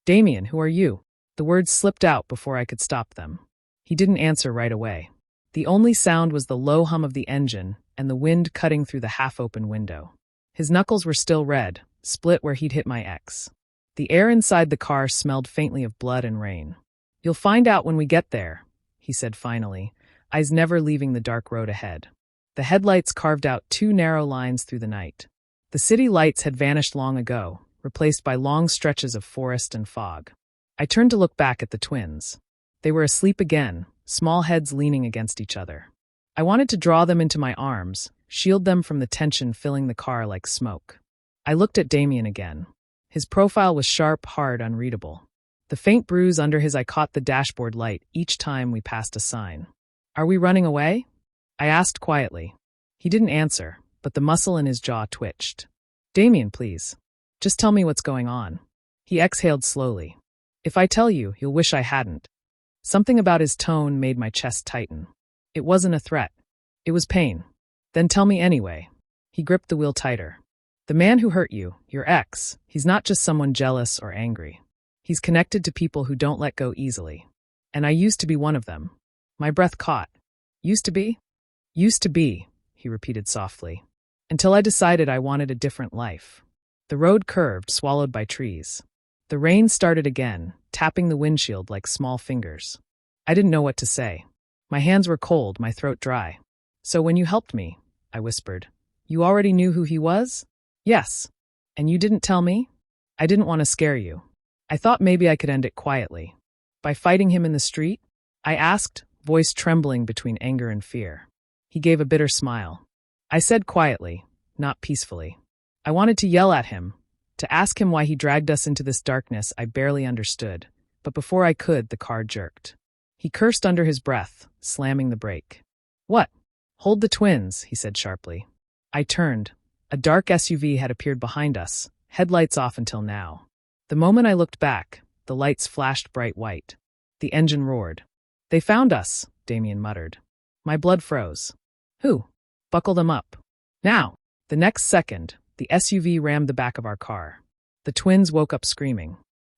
Damian, who are you? The words slipped out before I could stop them. He didn't answer right away. The only sound was the low hum of the engine and the wind cutting through the half-open window. His knuckles were still red, split where he'd hit my ex. The air inside the car smelled faintly of blood and rain. You'll find out when we get there, he said finally, eyes never leaving the dark road ahead. The headlights carved out two narrow lines through the night. The city lights had vanished long ago, replaced by long stretches of forest and fog. I turned to look back at the twins. They were asleep again, small heads leaning against each other. I wanted to draw them into my arms, shield them from the tension filling the car like smoke. I looked at Damian again. His profile was sharp, hard, unreadable. The faint bruise under his eye caught the dashboard light each time we passed a sign. Are we running away? I asked quietly. He didn't answer, but the muscle in his jaw twitched. Damian, please. Just tell me what's going on. He exhaled slowly. If I tell you, you'll wish I hadn't. Something about his tone made my chest tighten. It wasn't a threat. It was pain. Then tell me anyway. He gripped the wheel tighter. The man who hurt you, your ex, he's not just someone jealous or angry. He's connected to people who don't let go easily. And I used to be one of them. My breath caught. Used to be? Used to be, he repeated softly. Until I decided I wanted a different life. The road curved, swallowed by trees. The rain started again, tapping the windshield like small fingers. I didn't know what to say. My hands were cold, my throat dry. So when you helped me, I whispered, you already knew who he was? Yes. And you didn't tell me? I didn't want to scare you. I thought maybe I could end it quietly. By fighting him in the street? I asked, voice trembling between anger and fear. He gave a bitter smile. I said quietly, not peacefully. I wanted to yell at him, to ask him why he dragged us into this darkness I barely understood, but before I could, the car jerked. He cursed under his breath, slamming the brake. What? Hold the twins, he said sharply. I turned. A dark SUV had appeared behind us, headlights off until now. The moment I looked back, the lights flashed bright white. The engine roared. They found us, Damian muttered. My blood froze. Who? Buckle them up. Now. The next second, the SUV rammed the back of our car. The twins woke up screaming.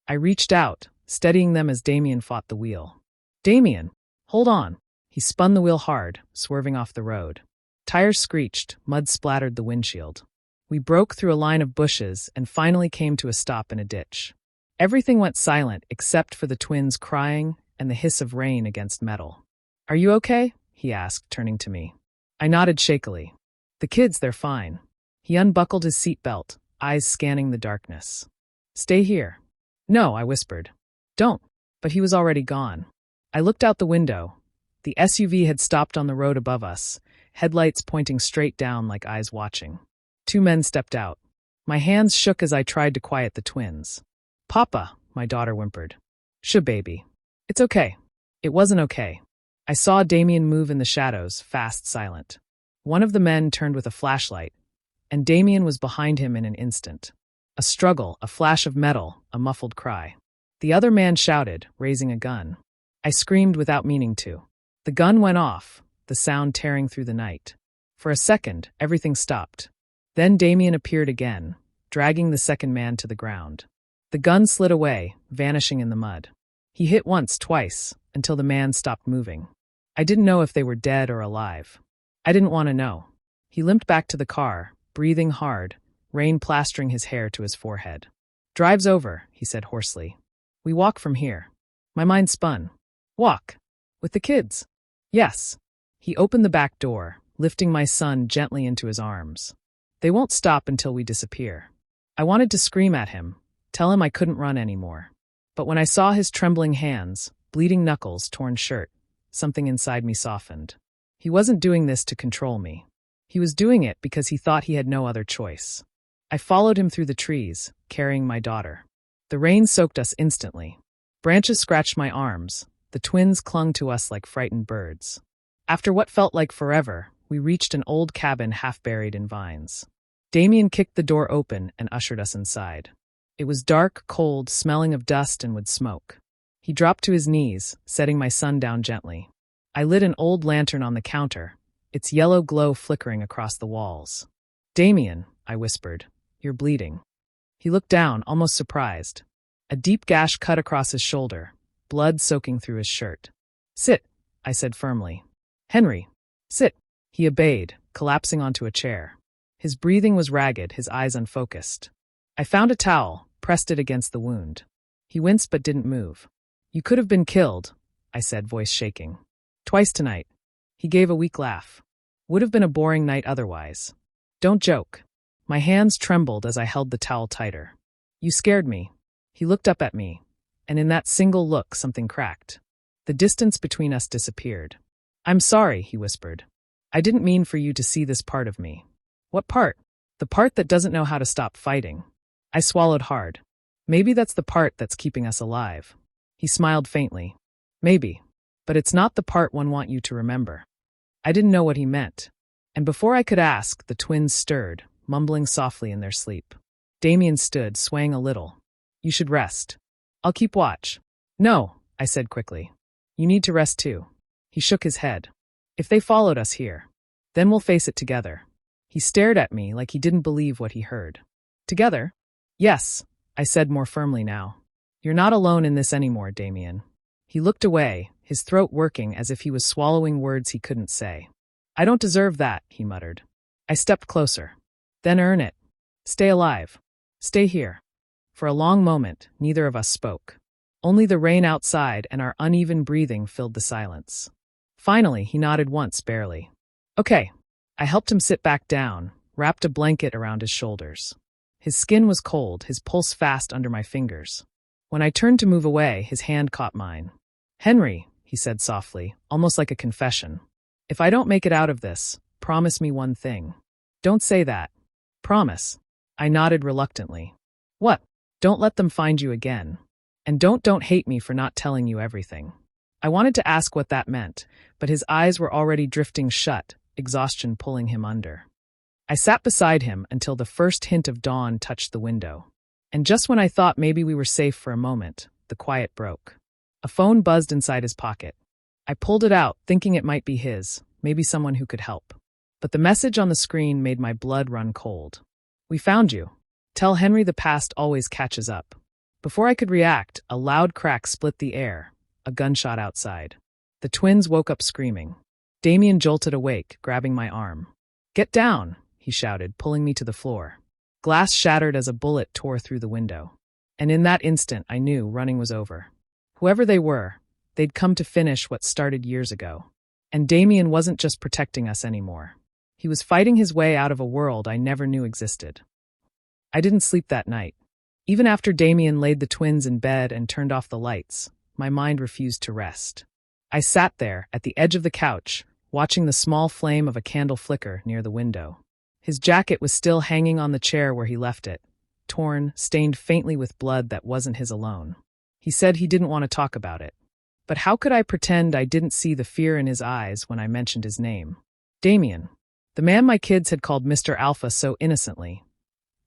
I reached out, steadying them as Damian fought the wheel. Damian, hold on. He spun the wheel hard, swerving off the road. Tires screeched, mud splattered the windshield. We broke through a line of bushes and finally came to a stop in a ditch. Everything went silent except for the twins crying and the hiss of rain against metal. Are you okay? He asked, turning to me. I nodded shakily. The kids, they're fine. He unbuckled his seatbelt, eyes scanning the darkness. Stay here. No, I whispered. Don't. But he was already gone. I looked out the window. The SUV had stopped on the road above us, headlights pointing straight down like eyes watching. Two men stepped out. My hands shook as I tried to quiet the twins. Papa, my daughter whimpered. Shh, baby. It's okay. It wasn't okay. I saw Damian move in the shadows, fast, silent. One of the men turned with a flashlight, and Damian was behind him in an instant. A struggle, a flash of metal, a muffled cry. The other man shouted, raising a gun. I screamed without meaning to. The gun went off, the sound tearing through the night. For a second, everything stopped. Then Damian appeared again, dragging the second man to the ground. The gun slid away, vanishing in the mud. He hit once, twice, until the man stopped moving. I didn't know if they were dead or alive. I didn't want to know. He limped back to the car, breathing hard, rain plastering his hair to his forehead. Drive's over, he said hoarsely. We walk from here. My mind spun. Walk? With the kids? Yes. He opened the back door, lifting my son gently into his arms. They won't stop until we disappear. I wanted to scream at him, tell him I couldn't run anymore. But when I saw his trembling hands, bleeding knuckles, torn shirt, something inside me softened. He wasn't doing this to control me. He was doing it because he thought he had no other choice. I followed him through the trees, carrying my daughter. The rain soaked us instantly. Branches scratched my arms. The twins clung to us like frightened birds. After what felt like forever, we reached an old cabin half buried in vines. Damian kicked the door open and ushered us inside. It was dark, cold, smelling of dust and wood smoke. He dropped to his knees, setting my son down gently. I lit an old lantern on the counter, its yellow glow flickering across the walls. Damian, I whispered, you're bleeding. He looked down, almost surprised. A deep gash cut across his shoulder, blood soaking through his shirt. "Sit," I said firmly. "Henry, sit." He obeyed, collapsing onto a chair. His breathing was ragged, his eyes unfocused. I found a towel, pressed it against the wound. He winced but didn't move. "You could have been killed," I said, voice shaking. "Twice tonight." He gave a weak laugh. "Would have been a boring night otherwise." "Don't joke." My hands trembled as I held the towel tighter. "You scared me." He looked up at me, and in that single look something cracked. The distance between us disappeared. "I'm sorry," he whispered. "I didn't mean for you to see this part of me." "What part?" "The part that doesn't know how to stop fighting." I swallowed hard. "Maybe that's the part that's keeping us alive." He smiled faintly. "Maybe. But it's not the part one want you to remember." I didn't know what he meant. And before I could ask, the twins stirred, mumbling softly in their sleep. Damian stood, swaying a little. "You should rest." "I'll keep watch." "No," I said quickly. "You need to rest too." He shook his head. "If they followed us here, then we'll face it together." He stared at me like he didn't believe what he heard. "Together?" "Yes," I said more firmly now. "You're not alone in this anymore, Damian." He looked away, his throat working as if he was swallowing words he couldn't say. "I don't deserve that," he muttered. I stepped closer. "Then earn it. Stay alive. Stay here." For a long moment, neither of us spoke. Only the rain outside and our uneven breathing filled the silence. Finally, he nodded once, barely. "Okay." I helped him sit back down, wrapped a blanket around his shoulders. His skin was cold, his pulse fast under my fingers. When I turned to move away, his hand caught mine. "Henry," he said softly, almost like a confession. "If I don't make it out of this, promise me one thing." "Don't say that." "Promise." I nodded reluctantly. "What?" "Don't let them find you again. And don't hate me for not telling you everything." I wanted to ask what that meant, but his eyes were already drifting shut, exhaustion pulling him under. I sat beside him until the first hint of dawn touched the window. And just when I thought maybe we were safe for a moment, the quiet broke. A phone buzzed inside his pocket. I pulled it out, thinking it might be his, maybe someone who could help. But the message on the screen made my blood run cold. "We found you. Tell Henry the past always catches up." Before I could react, a loud crack split the air, a gunshot outside. The twins woke up screaming. Damian jolted awake, grabbing my arm. "Get down," he shouted, pulling me to the floor. Glass shattered as a bullet tore through the window. And in that instant, I knew running was over. Whoever they were, they'd come to finish what started years ago. And Damian wasn't just protecting us anymore. He was fighting his way out of a world I never knew existed. I didn't sleep that night. Even after Damian laid the twins in bed and turned off the lights, my mind refused to rest. I sat there, at the edge of the couch, watching the small flame of a candle flicker near the window. His jacket was still hanging on the chair where he left it, torn, stained faintly with blood that wasn't his alone. He said he didn't want to talk about it. But how could I pretend I didn't see the fear in his eyes when I mentioned his name? Damian, the man my kids had called Mr. Alpha so innocently.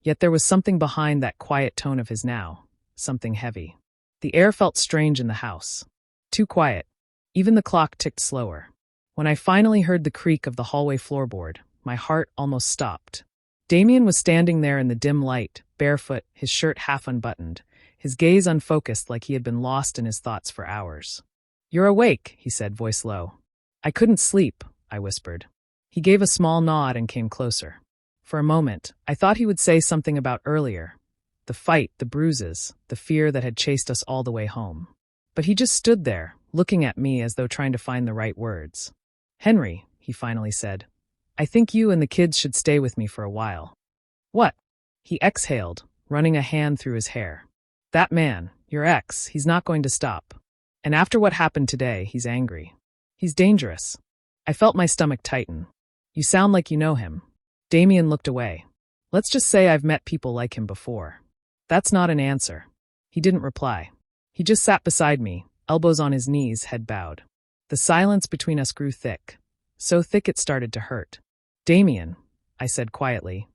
Yet there was something behind that quiet tone of his now, something heavy. The air felt strange in the house. Too quiet. Even the clock ticked slower. When I finally heard the creak of the hallway floorboard, my heart almost stopped. Damian was standing there in the dim light, barefoot, his shirt half unbuttoned, his gaze unfocused like he had been lost in his thoughts for hours. "You're awake," he said, voice low. "I couldn't sleep," I whispered. He gave a small nod and came closer. For a moment, I thought he would say something about earlier. The fight, the bruises, the fear that had chased us all the way home. But he just stood there, looking at me as though trying to find the right words. "Henry," he finally said, "I think you and the kids should stay with me for a while." "What?" He exhaled, running a hand through his hair. "That man, your ex, he's not going to stop. And after what happened today, he's angry. He's dangerous." I felt my stomach tighten. "You sound like you know him." Damian looked away. "Let's just say I've met people like him before." "That's not an answer." He didn't reply. He just sat beside me, elbows on his knees, head bowed. The silence between us grew thick. So thick it started to hurt. "Damian," I said quietly,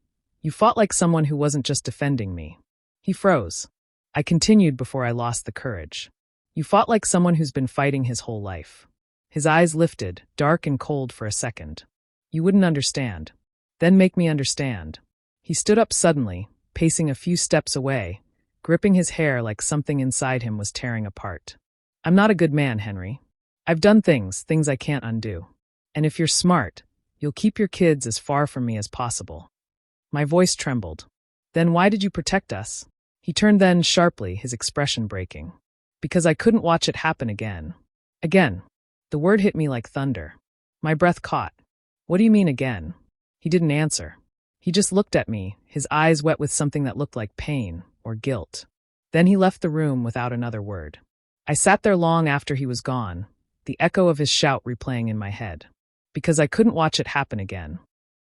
"you fought like someone who wasn't just defending me." He froze. I continued before I lost the courage. "You fought like someone who's been fighting his whole life." His eyes lifted, dark and cold for a second. "You wouldn't understand." "Then make me understand." He stood up suddenly, pacing a few steps away, gripping his hair like something inside him was tearing apart. I'm not a good man, Henry. I've done things I can't undo. And if you're smart, you'll keep your kids as far from me as possible. My voice trembled. Then why did you protect us? He turned then sharply, his expression breaking. Because I couldn't watch it happen again. Again. The word hit me like thunder. My breath caught. What do you mean again? He didn't answer. He just looked at me, his eyes wet with something that looked like pain or guilt. Then he left the room without another word. I sat there long after he was gone, the echo of his shout replaying in my head. Because I couldn't watch it happen again.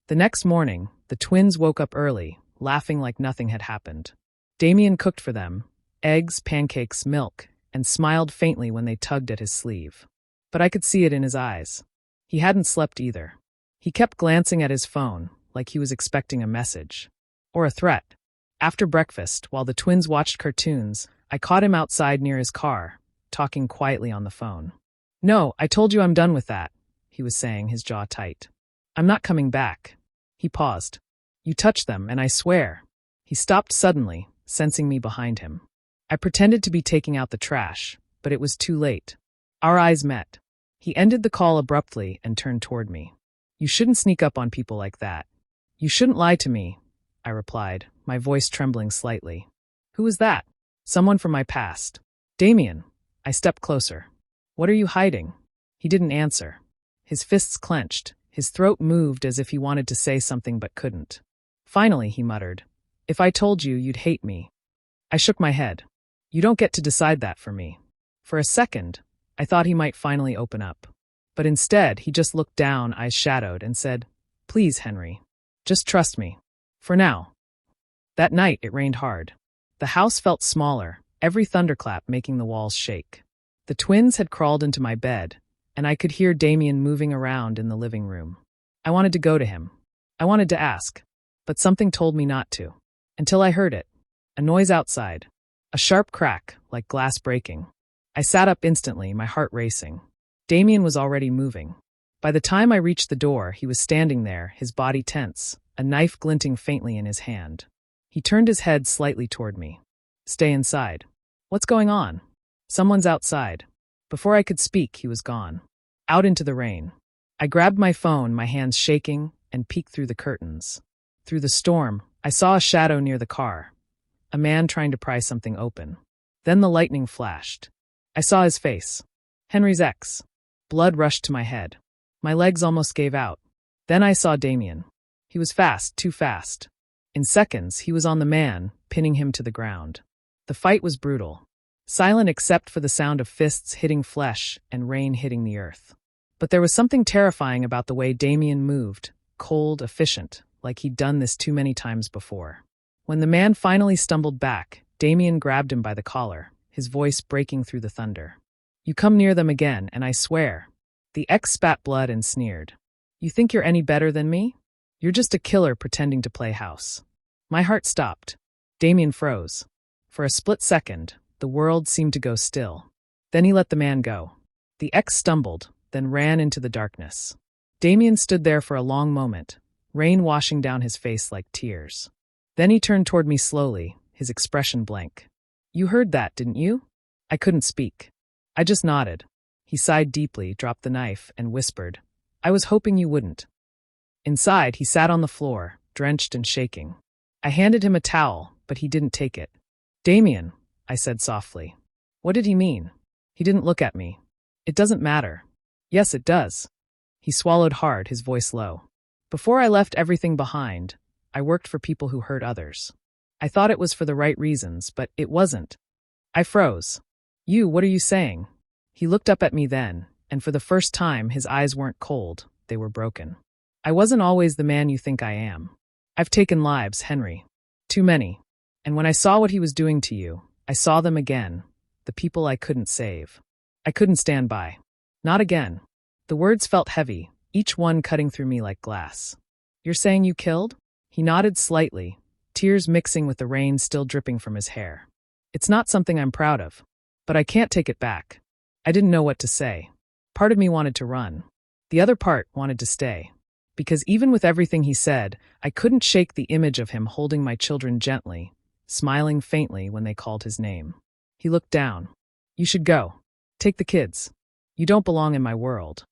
The next morning, the twins woke up early, laughing like nothing had happened. Damian cooked for them, eggs, pancakes, milk, and smiled faintly when they tugged at his sleeve. But I could see it in his eyes. He hadn't slept either. He kept glancing at his phone, like he was expecting a message. Or a threat. After breakfast, while the twins watched cartoons, I caught him outside near his car, talking quietly on the phone. No, I told you I'm done with that, he was saying, his jaw tight. I'm not coming back. He paused. You touched them, and I swear. He stopped suddenly, sensing me behind him. I pretended to be taking out the trash, but it was too late. Our eyes met. He ended the call abruptly and turned toward me. You shouldn't sneak up on people like that. You shouldn't lie to me, I replied, my voice trembling slightly. Who is that? Someone from my past. Damian. I stepped closer. What are you hiding? He didn't answer. His fists clenched. His throat moved as if he wanted to say something but couldn't. Finally, he muttered, If I told you, you'd hate me. I shook my head. You don't get to decide that for me. For a second, I thought he might finally open up. But instead, he just looked down, eyes shadowed, and said, Please, Henry. Just trust me. For now. That night, it rained hard. The house felt smaller, every thunderclap making the walls shake. The twins had crawled into my bed, and I could hear Damian moving around in the living room. I wanted to go to him. I wanted to ask. But something told me not to. Until I heard it. A noise outside. A sharp crack, like glass breaking. I sat up instantly, my heart racing. Damian was already moving. By the time I reached the door, he was standing there, his body tense, a knife glinting faintly in his hand. He turned his head slightly toward me. Stay inside. What's going on? Someone's outside. Before I could speak, he was gone. Out into the rain. I grabbed my phone, my hands shaking, and peeked through the curtains. Through the storm, I saw a shadow near the car. A man trying to pry something open. Then the lightning flashed. I saw his face. Henry's ex. Blood rushed to my head. My legs almost gave out. Then I saw Damian. He was fast, too fast. In seconds, he was on the man, pinning him to the ground. The fight was brutal. Silent except for the sound of fists hitting flesh and rain hitting the earth. But there was something terrifying about the way Damian moved, cold, efficient, like he'd done this too many times before. When the man finally stumbled back, Damian grabbed him by the collar, his voice breaking through the thunder. You come near them again, and I swear. The ex spat blood and sneered. You think you're any better than me? You're just a killer pretending to play house. My heart stopped. Damian froze. For a split second, the world seemed to go still. Then he let the man go. The ex stumbled, then ran into the darkness. Damian stood there for a long moment, rain washing down his face like tears. Then he turned toward me slowly, his expression blank. You heard that, didn't you? I couldn't speak. I just nodded. He sighed deeply, dropped the knife, and whispered, I was hoping you wouldn't. Inside, he sat on the floor, drenched and shaking. I handed him a towel, but he didn't take it. Damian, I said softly. What did he mean? He didn't look at me. It doesn't matter. Yes, it does. He swallowed hard, his voice low. Before I left everything behind, I worked for people who hurt others. I thought it was for the right reasons, but it wasn't. I froze. What are you saying? He looked up at me then, and for the first time his eyes weren't cold, they were broken. I wasn't always the man you think I am. I've taken lives, Henry. Too many. And when I saw what he was doing to you, I saw them again, the people I couldn't save. I couldn't stand by. Not again. The words felt heavy, each one cutting through me like glass. You're saying you killed? He nodded slightly, tears mixing with the rain still dripping from his hair. It's not something I'm proud of. But I can't take it back. I didn't know what to say. Part of me wanted to run. The other part wanted to stay. Because even with everything he said, I couldn't shake the image of him holding my children gently, smiling faintly when they called his name. He looked down. You should go. Take the kids. You don't belong in my world.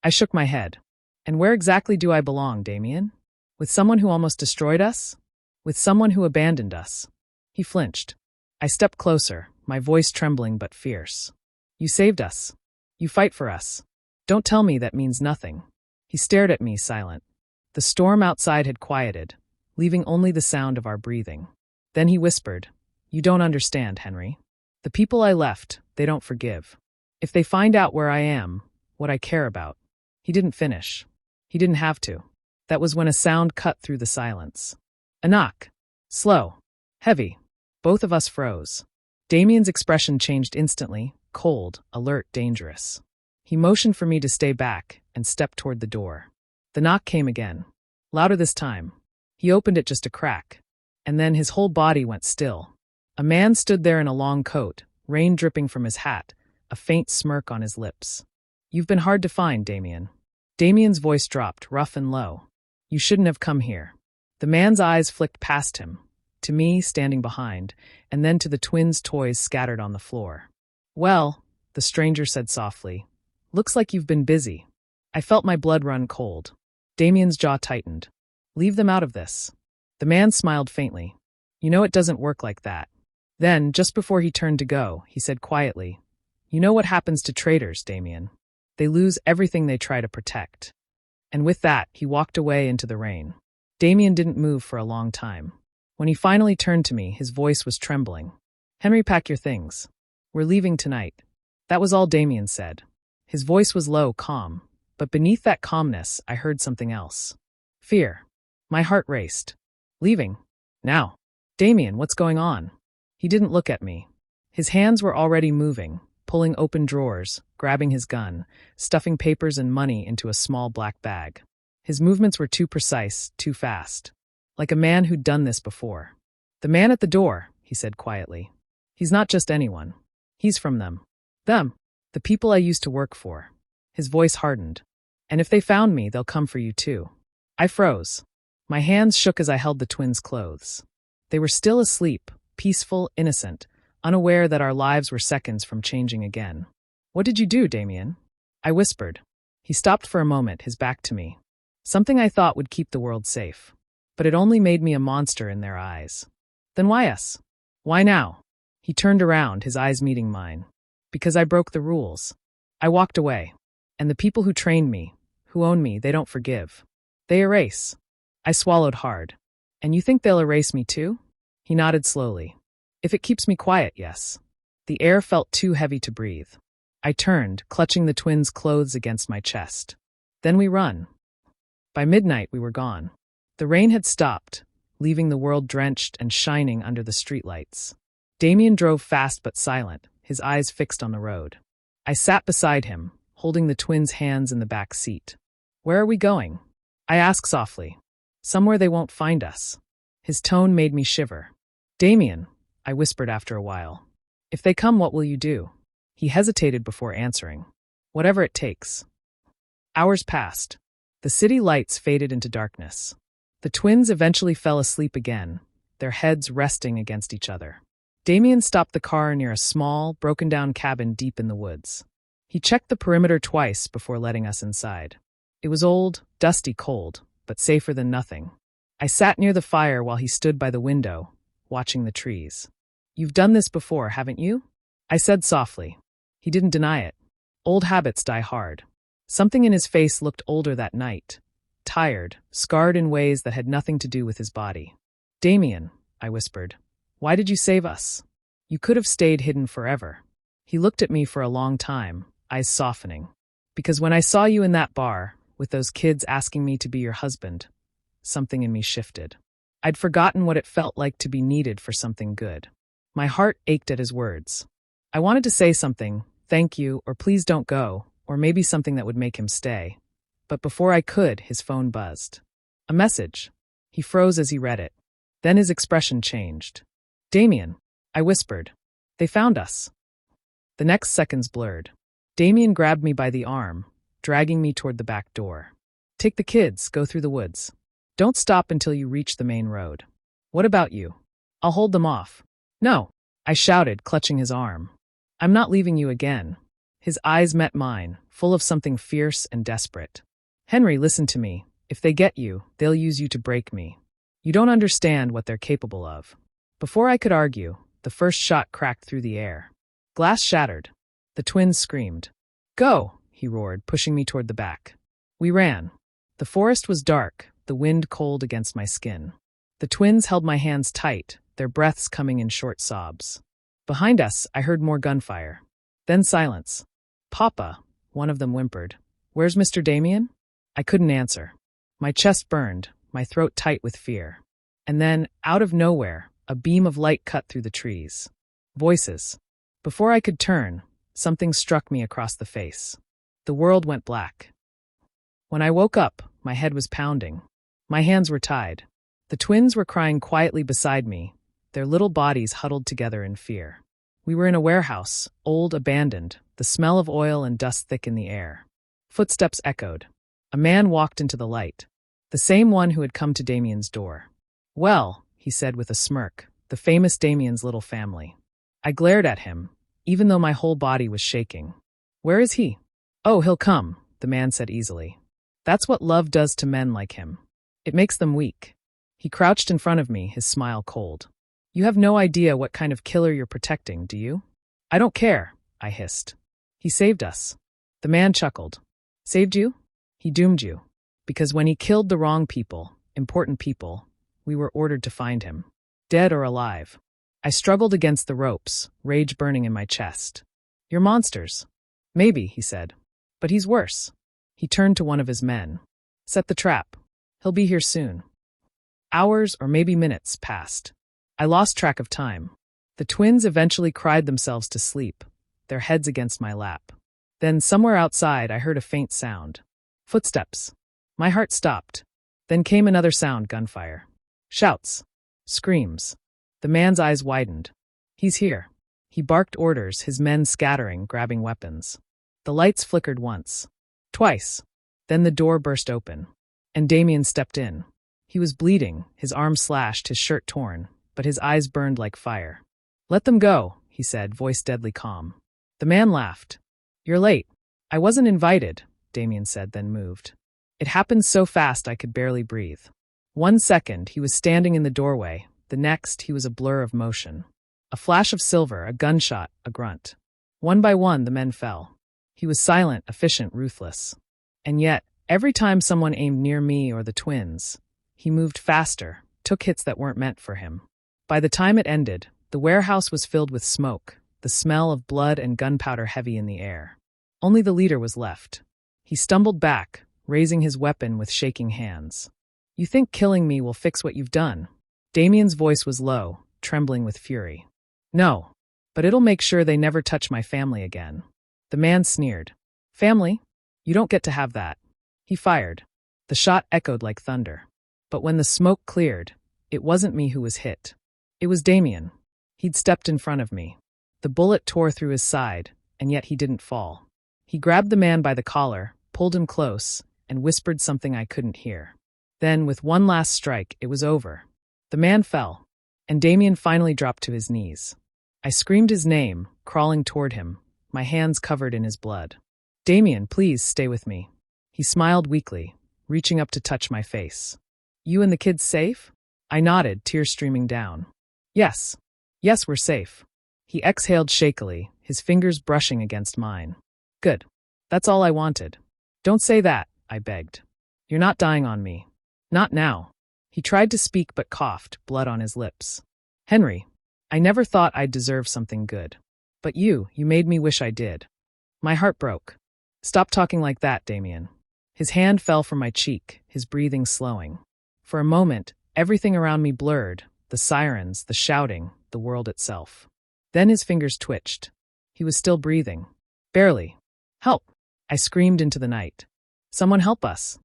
I shook my head. And where exactly do I belong, Damian? With someone who almost destroyed us? With someone who abandoned us? He flinched. I stepped closer, my voice trembling but fierce. You saved us. You fight for us. Don't tell me that means nothing. He stared at me, silent. The storm outside had quieted, leaving only the sound of our breathing. Then he whispered, You don't understand, Henry. The people I left, they don't forgive. If they find out where I am, what I care about. He didn't finish. He didn't have to. That was when a sound cut through the silence. A knock. Slow. Heavy. Both of us froze. Damian's expression changed instantly, cold, alert, dangerous. He motioned for me to stay back and stepped toward the door. The knock came again. Louder this time. He opened it just a crack. And then his whole body went still. A man stood there in a long coat, rain dripping from his hat, a faint smirk on his lips. You've been hard to find, Damian. Damian's voice dropped, rough and low. You shouldn't have come here. The man's eyes flicked past him, to me standing behind, and then to the twins' toys scattered on the floor. Well, the stranger said softly, looks like you've been busy. I felt my blood run cold. Damian's jaw tightened. Leave them out of this. The man smiled faintly. You know it doesn't work like that. Then, just before he turned to go, he said quietly, You know what happens to traitors, Damian. They lose everything they try to protect. And with that, he walked away into the rain. Damian didn't move for a long time. When he finally turned to me, his voice was trembling. Henry, pack your things. We're leaving tonight. That was all Damian said. His voice was low, calm, but beneath that calmness, I heard something else. Fear. My heart raced. Leaving? Now. Damian, what's going on? He didn't look at me. His hands were already moving, pulling open drawers, grabbing his gun, stuffing papers and money into a small black bag. His movements were too precise, too fast. Like a man who'd done this before. The man at the door, he said quietly. He's not just anyone. He's from them. Them. The people I used to work for. His voice hardened. And if they found me, they'll come for you too. I froze. My hands shook as I held the twins' clothes. They were still asleep, peaceful, innocent, unaware that our lives were seconds from changing again. What did you do, Damian? I whispered. He stopped for a moment, his back to me. Something I thought would keep the world safe. But it only made me a monster in their eyes. Then why us? Why now? He turned around, his eyes meeting mine. Because I broke the rules. I walked away. And the people who trained me, who own me, they don't forgive. They erase. I swallowed hard. And you think they'll erase me too? He nodded slowly. If it keeps me quiet, yes. The air felt too heavy to breathe. I turned, clutching the twins' clothes against my chest. Then we run. By midnight, we were gone. The rain had stopped, leaving the world drenched and shining under the streetlights. Damian drove fast but silent, his eyes fixed on the road. I sat beside him, holding the twins' hands in the back seat. Where are we going? I asked softly. Somewhere they won't find us. His tone made me shiver. Damian, I whispered after a while. If they come, what will you do? He hesitated before answering. Whatever it takes. Hours passed. The city lights faded into darkness. The twins eventually fell asleep again, their heads resting against each other. Damian stopped the car near a small, broken-down cabin deep in the woods. He checked the perimeter twice before letting us inside. It was old, dusty, cold, but safer than nothing. I sat near the fire while he stood by the window, watching the trees. You've done this before, haven't you? I said softly. He didn't deny it. Old habits die hard. Something in his face looked older that night. Tired, scarred in ways that had nothing to do with his body. Damian, I whispered, why did you save us? You could have stayed hidden forever. He looked at me for a long time, eyes softening. Because when I saw you in that bar, with those kids asking me to be your husband, something in me shifted. I'd forgotten what it felt like to be needed for something good. My heart ached at his words. I wanted to say something, thank you, or please don't go, or maybe something that would make him stay. But before I could, his phone buzzed. A message. He froze as he read it. Then his expression changed. Damian, I whispered. They found us. The next seconds blurred. Damian grabbed me by the arm, dragging me toward the back door. Take the kids, go through the woods. Don't stop until you reach the main road. What about you? I'll hold them off. No, I shouted, clutching his arm. I'm not leaving you again. His eyes met mine, full of something fierce and desperate. Henry, listen to me. If they get you, they'll use you to break me. You don't understand what they're capable of. Before I could argue, the first shot cracked through the air. Glass shattered. The twins screamed. Go, he roared, pushing me toward the back. We ran. The forest was dark, the wind cold against my skin. The twins held my hands tight, their breaths coming in short sobs. Behind us, I heard more gunfire. Then silence. Papa, one of them whimpered. Where's Mr. Damian? I couldn't answer. My chest burned, my throat tight with fear. And then, out of nowhere, a beam of light cut through the trees. Voices. Before I could turn, something struck me across the face. The world went black. When I woke up, my head was pounding. My hands were tied. The twins were crying quietly beside me, their little bodies huddled together in fear. We were in a warehouse, old, abandoned, the smell of oil and dust thick in the air. Footsteps echoed. A man walked into the light, the same one who had come to Damian's door. Well, he said with a smirk, the famous Damian's little family. I glared at him, even though my whole body was shaking. Where is he? Oh, he'll come, the man said easily. That's what love does to men like him. It makes them weak. He crouched in front of me, his smile cold. You have no idea what kind of killer you're protecting, do you? I don't care, I hissed. He saved us. The man chuckled. Saved you? He doomed you. Because when he killed the wrong people, important people, we were ordered to find him. Dead or alive. I struggled against the ropes, rage burning in my chest. You're monsters. Maybe, he said. But he's worse. He turned to one of his men. Set the trap. He'll be here soon. Hours or maybe minutes passed. I lost track of time. The twins eventually cried themselves to sleep, their heads against my lap. Then somewhere outside I heard a faint sound. Footsteps. My heart stopped. Then came another sound, gunfire. Shouts. Screams. The man's eyes widened. He's here. He barked orders, his men scattering, grabbing weapons. The lights flickered once. Twice. Then the door burst open. And Damian stepped in. He was bleeding, his arm slashed, his shirt torn, but his eyes burned like fire. Let them go, he said, voice deadly calm. The man laughed. You're late. I wasn't invited, Damian said, then moved. It happened so fast I could barely breathe. 1 second, he was standing in the doorway. The next, he was a blur of motion. A flash of silver, a gunshot, a grunt. One by one, the men fell. He was silent, efficient, ruthless. And yet, every time someone aimed near me or the twins, he moved faster, took hits that weren't meant for him. By the time it ended, the warehouse was filled with smoke, the smell of blood and gunpowder heavy in the air. Only the leader was left. He stumbled back, raising his weapon with shaking hands. You think killing me will fix what you've done? Damian's voice was low, trembling with fury. No, but it'll make sure they never touch my family again. The man sneered. Family? You don't get to have that. He fired. The shot echoed like thunder. But when the smoke cleared, it wasn't me who was hit. It was Damian. He'd stepped in front of me. The bullet tore through his side, and yet he didn't fall. He grabbed the man by the collar, pulled him close, and whispered something I couldn't hear. Then, with one last strike, it was over. The man fell, and Damian finally dropped to his knees. I screamed his name, crawling toward him, my hands covered in his blood. Damian, please stay with me. He smiled weakly, reaching up to touch my face. You and the kids safe? I nodded, tears streaming down. Yes. Yes, we're safe. He exhaled shakily, his fingers brushing against mine. Good. That's all I wanted. Don't say that, I begged. You're not dying on me. Not now. He tried to speak but coughed, blood on his lips. Henry, I never thought I'd deserve something good. But you made me wish I did. My heart broke. Stop talking like that, Damian. His hand fell from my cheek, his breathing slowing. For a moment, everything around me blurred, the sirens, the shouting, the world itself. Then his fingers twitched. He was still breathing. Barely. Help! I screamed into the night. Someone help us.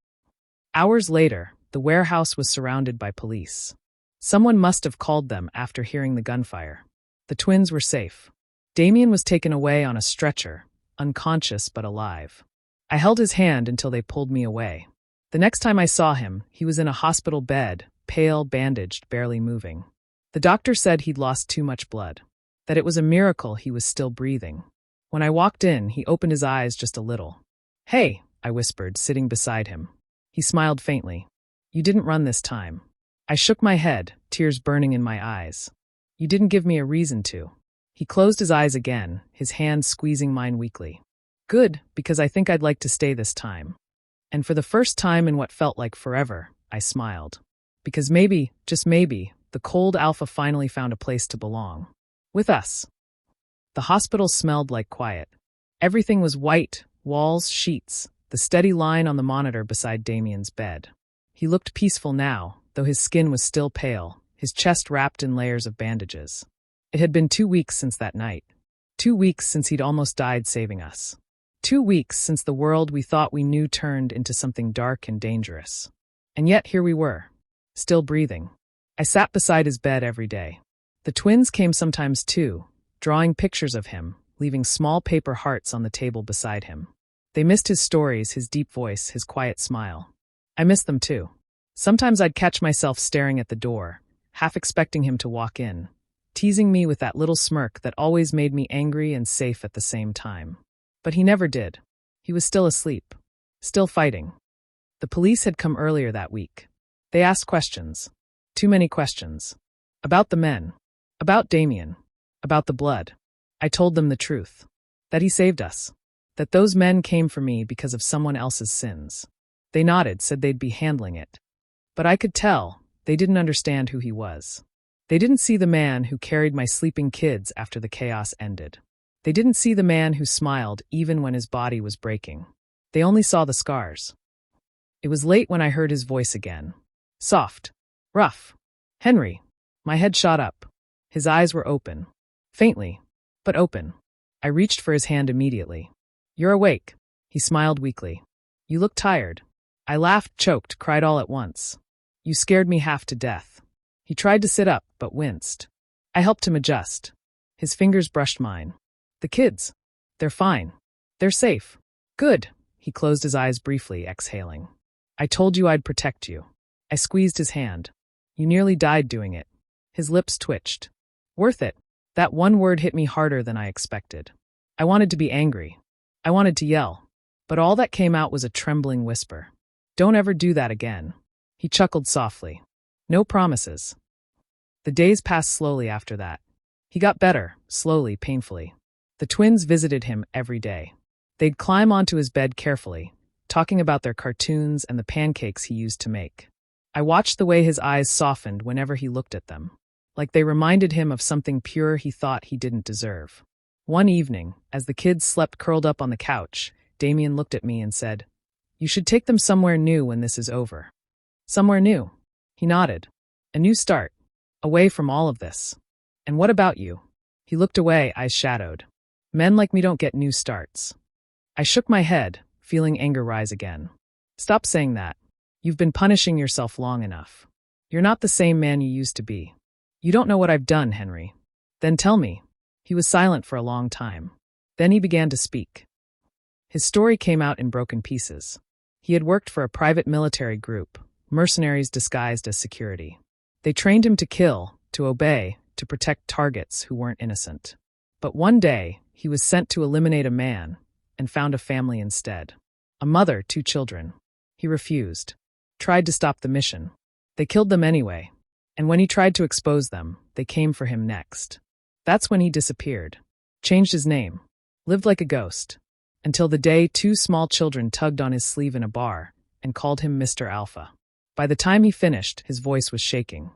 Hours later, the warehouse was surrounded by police. Someone must have called them after hearing the gunfire. The twins were safe. Damian was taken away on a stretcher, unconscious but alive. I held his hand until they pulled me away. The next time I saw him, he was in a hospital bed, pale, bandaged, barely moving. The doctor said he'd lost too much blood, that it was a miracle he was still breathing. When I walked in, he opened his eyes just a little. "Hey," I whispered, sitting beside him. He smiled faintly. "You didn't run this time." I shook my head, tears burning in my eyes. "You didn't give me a reason to." He closed his eyes again, his hand squeezing mine weakly. "Good, because I think I'd like to stay this time." And for the first time in what felt like forever, I smiled. Because maybe, just maybe, the cold alpha finally found a place to belong. With us. The hospital smelled like quiet. Everything was white, walls, sheets, the steady line on the monitor beside Damian's bed. He looked peaceful now, though his skin was still pale, his chest wrapped in layers of bandages. It had been 2 weeks since that night. 2 weeks since he'd almost died saving us. 2 weeks since the world we thought we knew turned into something dark and dangerous. And yet here we were, still breathing. I sat beside his bed every day. The twins came sometimes too, drawing pictures of him, leaving small paper hearts on the table beside him. They missed his stories, his deep voice, his quiet smile. I missed them too. Sometimes I'd catch myself staring at the door, half expecting him to walk in, teasing me with that little smirk that always made me angry and safe at the same time. But he never did. He was still asleep, still fighting. The police had come earlier that week. They asked questions. Too many questions. About the men. About Damian. About the blood. I told them the truth. That he saved us. That those men came for me because of someone else's sins. They nodded, said they'd be handling it. But I could tell, they didn't understand who he was. They didn't see the man who carried my sleeping kids after the chaos ended. They didn't see the man who smiled even when his body was breaking. They only saw the scars. It was late when I heard his voice again. Soft. Rough. "Henry." My head shot up. His eyes were open. Faintly, but open. I reached for his hand immediately. "You're awake." He smiled weakly. "You look tired." I laughed, choked, cried all at once. "You scared me half to death." He tried to sit up, but winced. I helped him adjust. His fingers brushed mine. "The kids. They're fine. They're safe." "Good." He closed his eyes briefly, exhaling. "I told you I'd protect you." I squeezed his hand. "You nearly died doing it." His lips twitched. "Worth it." That one word hit me harder than I expected. I wanted to be angry. I wanted to yell. But all that came out was a trembling whisper. "Don't ever do that again." He chuckled softly. "No promises." The days passed slowly after that. He got better, slowly, painfully. The twins visited him every day. They'd climb onto his bed carefully, talking about their cartoons and the pancakes he used to make. I watched the way his eyes softened whenever he looked at them, like they reminded him of something pure he thought he didn't deserve. One evening, as the kids slept curled up on the couch, Damian looked at me and said, "You should take them somewhere new when this is over." "Somewhere new?" He nodded. "A new start. Away from all of this." "And what about you?" He looked away, eyes shadowed. "Men like me don't get new starts." I shook my head, feeling anger rise again. "Stop saying that. You've been punishing yourself long enough. You're not the same man you used to be. You don't know what I've done, Henry." "Then tell me." He was silent for a long time. Then he began to speak. His story came out in broken pieces. He had worked for a private military group, mercenaries disguised as security. They trained him to kill, to obey, to protect targets who weren't innocent. But one day, he was sent to eliminate a man, and found a family instead. A mother, 2 children. He refused. Tried to stop the mission. They killed them anyway. And when he tried to expose them, they came for him next. That's when he disappeared. Changed his name. Lived like a ghost. Until the day 2 small children tugged on his sleeve in a bar and called him Mr. Alpha. By the time he finished, his voice was shaking.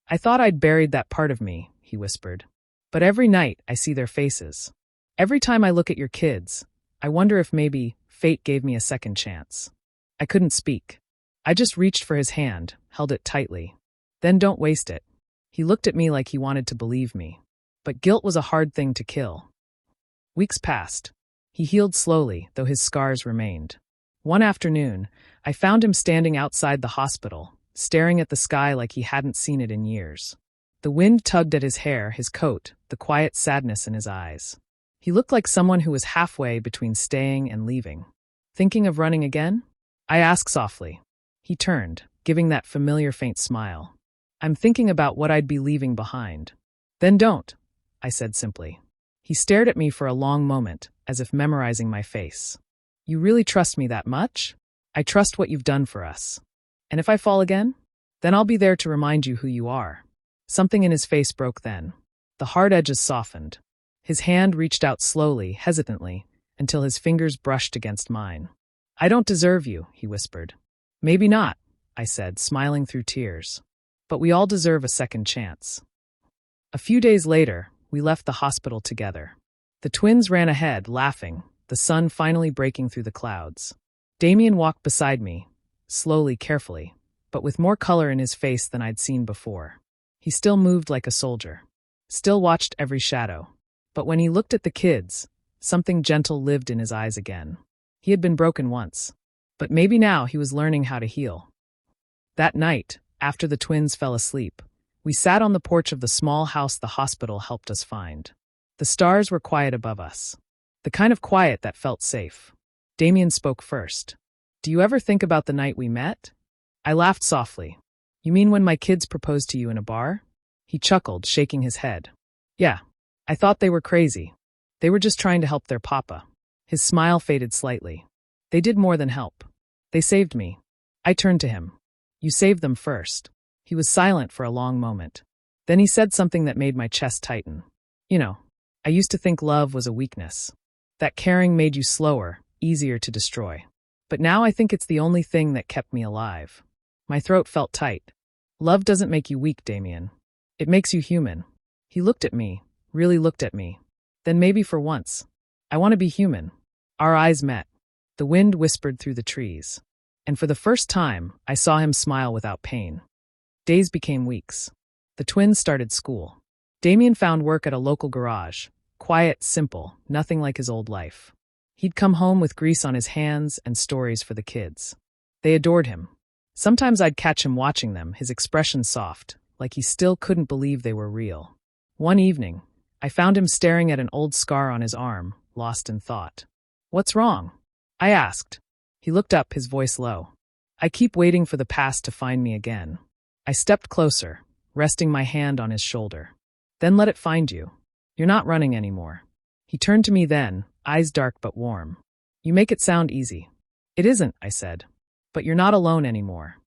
"I thought I'd buried that part of me," he whispered. "But every night I see their faces. Every time I look at your kids, I wonder if maybe fate gave me a second chance." I couldn't speak. I just reached for his hand, held it tightly. "Then don't waste it." He looked at me like he wanted to believe me. But guilt was a hard thing to kill. Weeks passed. He healed slowly, though his scars remained. One afternoon, I found him standing outside the hospital, staring at the sky like he hadn't seen it in years. The wind tugged at his hair, his coat, the quiet sadness in his eyes. He looked like someone who was halfway between staying and leaving. "Thinking of running again?" I asked softly. He turned, giving that familiar faint smile. I'm thinking about what I'd be leaving behind. Then don't, I said simply. He stared at me for a long moment, as if memorizing my face. You really trust me that much? I trust what you've done for us. And if I fall again? Then I'll be there to remind you who you are. Something in his face broke then. The hard edges softened. His hand reached out slowly, hesitantly, until his fingers brushed against mine. I don't deserve you, he whispered. Maybe not, I said, smiling through tears. But we all deserve a second chance. A few days later, we left the hospital together. The twins ran ahead, laughing, the sun finally breaking through the clouds. Damian walked beside me, slowly, carefully, but with more color in his face than I'd seen before. He still moved like a soldier, still watched every shadow. But when he looked at the kids, something gentle lived in his eyes again. He had been broken once, but maybe now he was learning how to heal. That night, after the twins fell asleep, we sat on the porch of the small house the hospital helped us find. The stars were quiet above us, the kind of quiet that felt safe. Damian spoke first. Do you ever think about the night we met? I laughed softly. You mean when my kids proposed to you in a bar? He chuckled, shaking his head. Yeah, I thought they were crazy. They were just trying to help their papa. His smile faded slightly. They did more than help. They saved me. I turned to him. You saved them first. He was silent for a long moment. Then he said something that made my chest tighten. You know, I used to think love was a weakness. That caring made you slower, easier to destroy. But now I think it's the only thing that kept me alive. My throat felt tight. Love doesn't make you weak, Damian. It makes you human. He looked at me, really looked at me. Then maybe for once. I want to be human. Our eyes met. The wind whispered through the trees. And for the first time, I saw him smile without pain. Days became weeks. The twins started school. Damian found work at a local garage. Quiet, simple, nothing like his old life. He'd come home with grease on his hands and stories for the kids. They adored him. Sometimes I'd catch him watching them, his expression soft, like he still couldn't believe they were real. One evening, I found him staring at an old scar on his arm, lost in thought. What's wrong? I asked. He looked up, his voice low. I keep waiting for the past to find me again. I stepped closer, resting my hand on his shoulder. Then let it find you. You're not running anymore. He turned to me then, eyes dark but warm. You make it sound easy. It isn't, I said. But you're not alone anymore.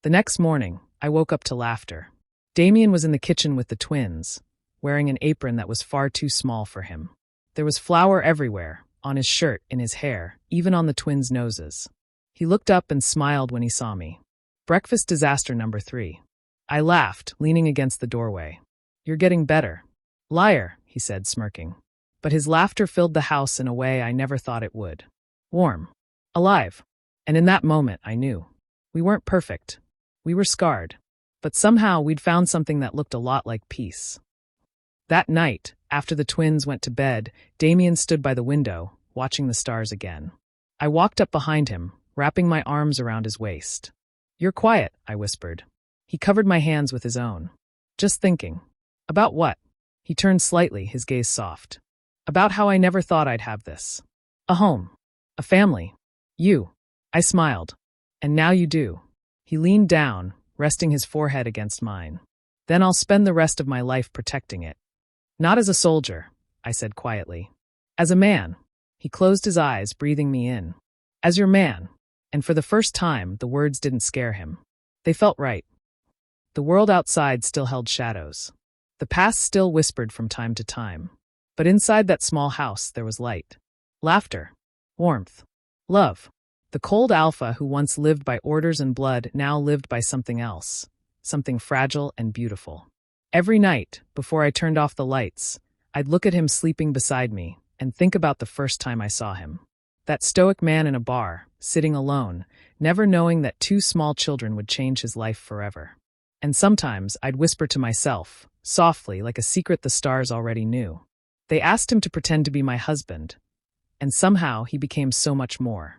The next morning, I woke up to laughter. Damian was in the kitchen with the twins, wearing an apron that was far too small for him. There was flour everywhere, on his shirt, in his hair, even on the twins' noses. He looked up and smiled when he saw me. Breakfast disaster number 3. I laughed, leaning against the doorway. You're getting better. Liar, he said, smirking. But his laughter filled the house in a way I never thought it would. Warm. Alive. And in that moment, I knew. We weren't perfect. We were scarred. But somehow we'd found something that looked a lot like peace. That night, after the twins went to bed, Damian stood by the window, watching the stars again. I walked up behind him, wrapping my arms around his waist. You're quiet, I whispered. He covered my hands with his own. Just thinking. About what? He turned slightly, his gaze soft. About how I never thought I'd have this. A home. A family. You. I smiled. And now you do. He leaned down, resting his forehead against mine. Then I'll spend the rest of my life protecting it. Not as a soldier, I said quietly. As a man. He closed his eyes, breathing me in. As your man. And for the first time, the words didn't scare him. They felt right. The world outside still held shadows. The past still whispered from time to time. But inside that small house, there was light. Laughter. Warmth. Love. The cold alpha who once lived by orders and blood now lived by something else. Something fragile and beautiful. Every night, before I turned off the lights, I'd look at him sleeping beside me and think about the first time I saw him. That stoic man in a bar, sitting alone, never knowing that 2 small children would change his life forever. And sometimes I'd whisper to myself, softly, like a secret the stars already knew. They asked him to pretend to be my husband, and somehow he became so much more.